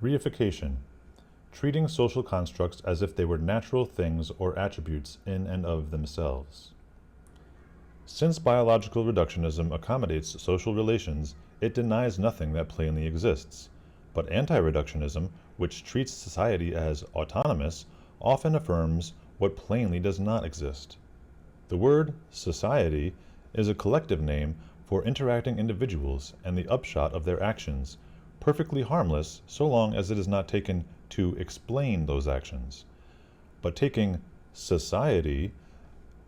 Reification. Treating social constructs as if they were natural things or attributes in and of themselves. Since biological reductionism accommodates social relations, it denies nothing that plainly exists. But anti-reductionism, which treats society as autonomous, often affirms what plainly does not exist. The word society is a collective name for interacting individuals and the upshot of their actions, perfectly harmless so long as it is not taken to explain those actions. But taking society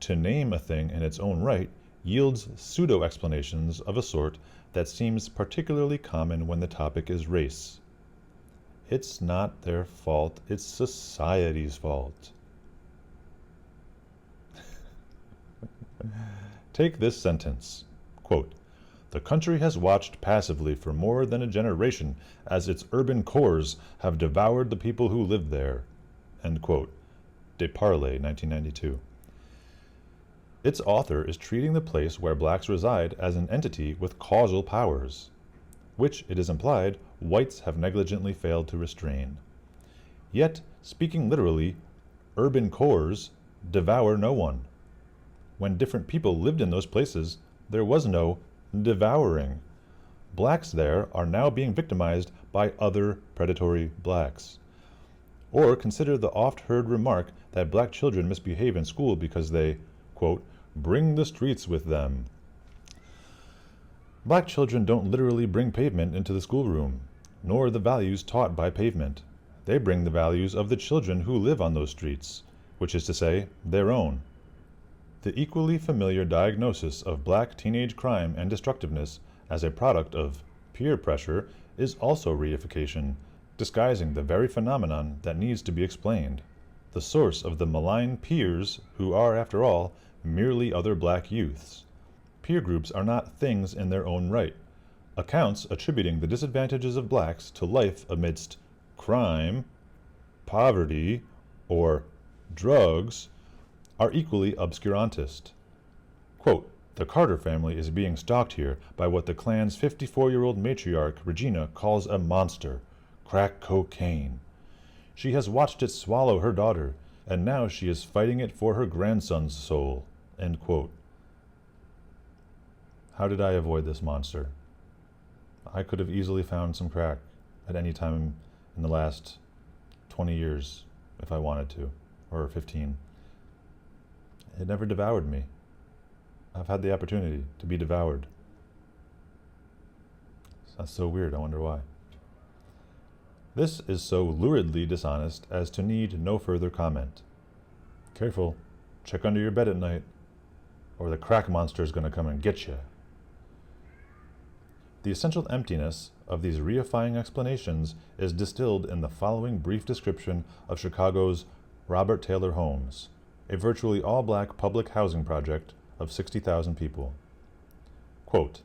to name a thing in its own right yields pseudo-explanations of a sort that seems particularly common when the topic is race. It's not their fault, it's society's fault. Take this sentence, quote, "The country has watched passively for more than a generation as its urban cores have devoured the people who live there." End quote. De Parle, 1992. Its author is treating the place where blacks reside as an entity with causal powers, which, it is implied, whites have negligently failed to restrain. Yet, speaking literally, urban cores devour no one. When different people lived in those places, there was no devouring. Blacks there are now being victimized by other predatory blacks. Or consider the oft-heard remark that black children misbehave in school because they, quote, "bring the streets with them." Black children don't literally bring pavement into the schoolroom, nor the values taught by pavement. They bring the values of the children who live on those streets, which is to say, their own. The equally familiar diagnosis of black teenage crime and destructiveness as a product of peer pressure is also reification, disguising the very phenomenon that needs to be explained, the source of the malign peers who are, after all, merely other black youths. Peer groups are not things in their own right. Accounts attributing the disadvantages of blacks to life amidst crime, poverty, or drugs are equally obscurantist. Quote, "The Carter family is being stalked here by what the Klan's 54-year-old matriarch, Regina, calls a monster, crack cocaine. She has watched it swallow her daughter, and now she is fighting it for her grandson's soul." End quote. How did I avoid this monster? I could have easily found some crack at any time in the last 20 years if I wanted to, or 15. It never devoured me. I've had the opportunity to be devoured. That's so weird, I wonder why. This is so luridly dishonest as to need no further comment. Careful, check under your bed at night, or the crack monster is going to come and get you. The essential emptiness of these reifying explanations is distilled in the following brief description of Chicago's Robert Taylor Homes, a virtually all-black public housing project of 60,000 people. Quote,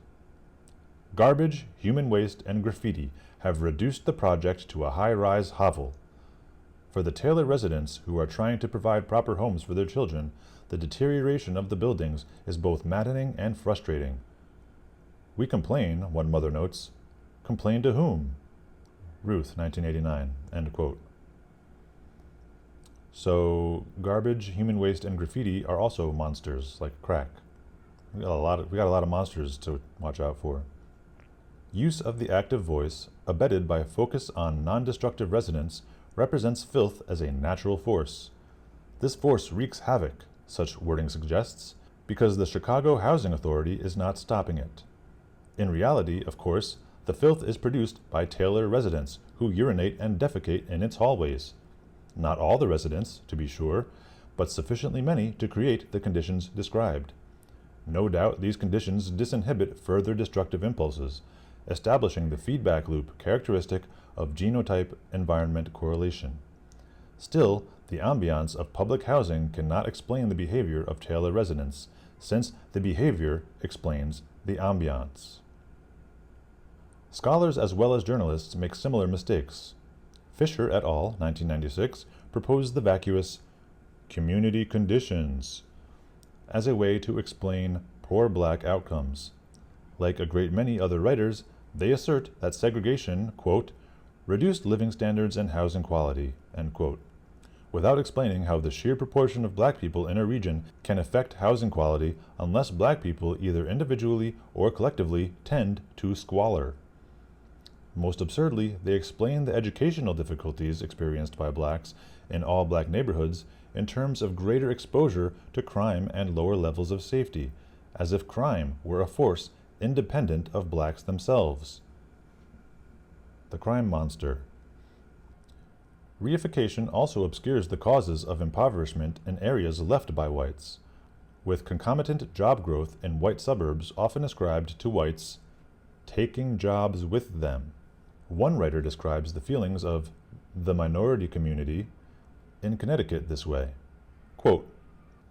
"Garbage, human waste, and graffiti have reduced the project to a high-rise hovel. For the Taylor residents who are trying to provide proper homes for their children, the deterioration of the buildings is both maddening and frustrating. We complain," one mother notes. "Complain to whom?" Ruth, 1989, end quote. So, garbage, human waste, and graffiti are also monsters, like crack. We got a lot of monsters to watch out for. Use of the active voice, abetted by a focus on non-destructive resonance, represents filth as a natural force. This force wreaks havoc, such wording suggests, because the Chicago Housing Authority is not stopping it. In reality, of course, the filth is produced by Taylor residents who urinate and defecate in its hallways. Not all the residents, to be sure, but sufficiently many to create the conditions described. No doubt these conditions disinhibit further destructive impulses, establishing the feedback loop characteristic of genotype-environment correlation. Still, the ambiance of public housing cannot explain the behavior of Taylor residents, since the behavior explains the ambiance. Scholars as well as journalists make similar mistakes. Fisher et al., 1996, proposed the vacuous community conditions as a way to explain poor black outcomes. Like a great many other writers, they assert that segregation, quote, reduced living standards and housing quality, end quote, without explaining how the sheer proportion of black people in a region can affect housing quality unless black people either individually or collectively tend to squalor. Most absurdly, they explain the educational difficulties experienced by blacks in all black neighborhoods in terms of greater exposure to crime and lower levels of safety, as if crime were a force independent of blacks themselves. The crime monster. Reification also obscures the causes of impoverishment in areas left by whites, with concomitant job growth in white suburbs often ascribed to whites taking jobs with them. One writer describes the feelings of the minority community in Connecticut this way, quote,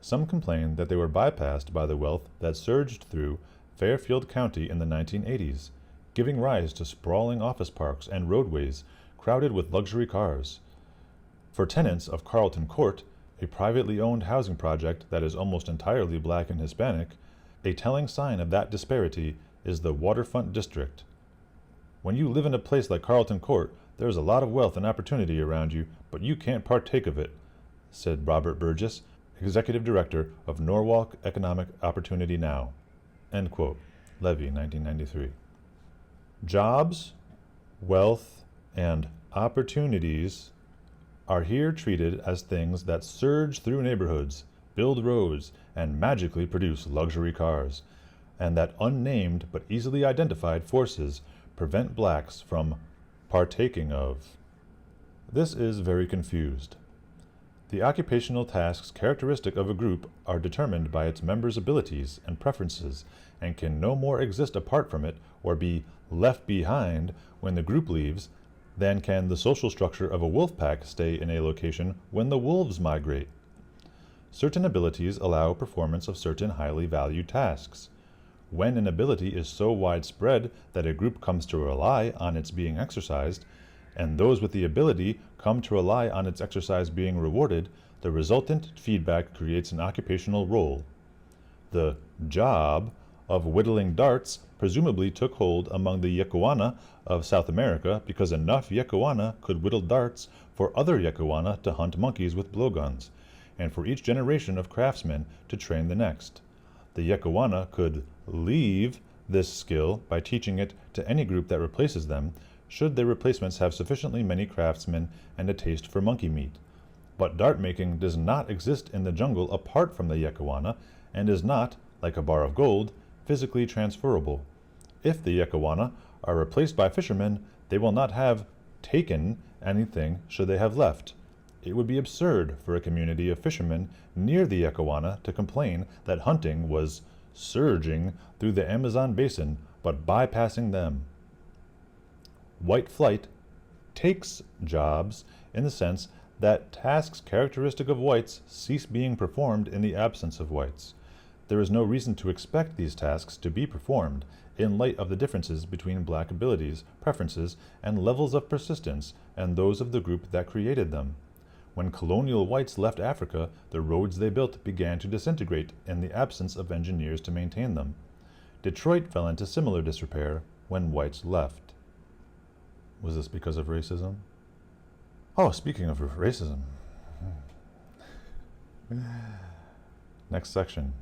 some complained that they were bypassed by the wealth that surged through Fairfield County in the 1980s, giving rise to sprawling office parks and roadways crowded with luxury cars. For tenants of Carlton Court, a privately owned housing project that is almost entirely black and Hispanic, a telling sign of that disparity is the waterfront district. When you live in a place like Carlton Court, there is a lot of wealth and opportunity around you, but you can't partake of it, said Robert Burgess, Executive Director of Norwalk Economic Opportunity Now. End quote. Levy, 1993. Jobs, wealth, and opportunities are here treated as things that surge through neighborhoods, build roads, and magically produce luxury cars, and that unnamed but easily identified forces prevent blacks from partaking of. This is very confused. The occupational tasks characteristic of a group are determined by its members' abilities and preferences and can no more exist apart from it or be left behind when the group leaves than can the social structure of a wolf pack stay in a location when the wolves migrate. Certain abilities allow performance of certain highly valued tasks. When an ability is so widespread that a group comes to rely on its being exercised, and those with the ability come to rely on its exercise being rewarded, the resultant feedback creates an occupational role. The job of whittling darts presumably took hold among the Yekuana of South America because enough Yekuana could whittle darts for other Yekuana to hunt monkeys with blowguns, and for each generation of craftsmen to train the next. The Yekuana could leave this skill by teaching it to any group that replaces them, should their replacements have sufficiently many craftsmen and a taste for monkey meat. But dart making does not exist in the jungle apart from the Yekuana, and is not, like a bar of gold, physically transferable. If the Yekuana are replaced by fishermen, they will not have taken anything should they have left. It would be absurd for a community of fishermen near the Yekuana to complain that hunting was surging through the Amazon basin but bypassing them. White flight takes jobs in the sense that tasks characteristic of whites cease being performed in the absence of whites. There is no reason to expect these tasks to be performed in light of the differences between black abilities, preferences, and levels of persistence and those of the group that created them. When colonial whites left Africa, the roads they built began to disintegrate in the absence of engineers to maintain them. Detroit fell into similar disrepair when whites left. Was this because of racism? Oh, speaking of racism. Next section.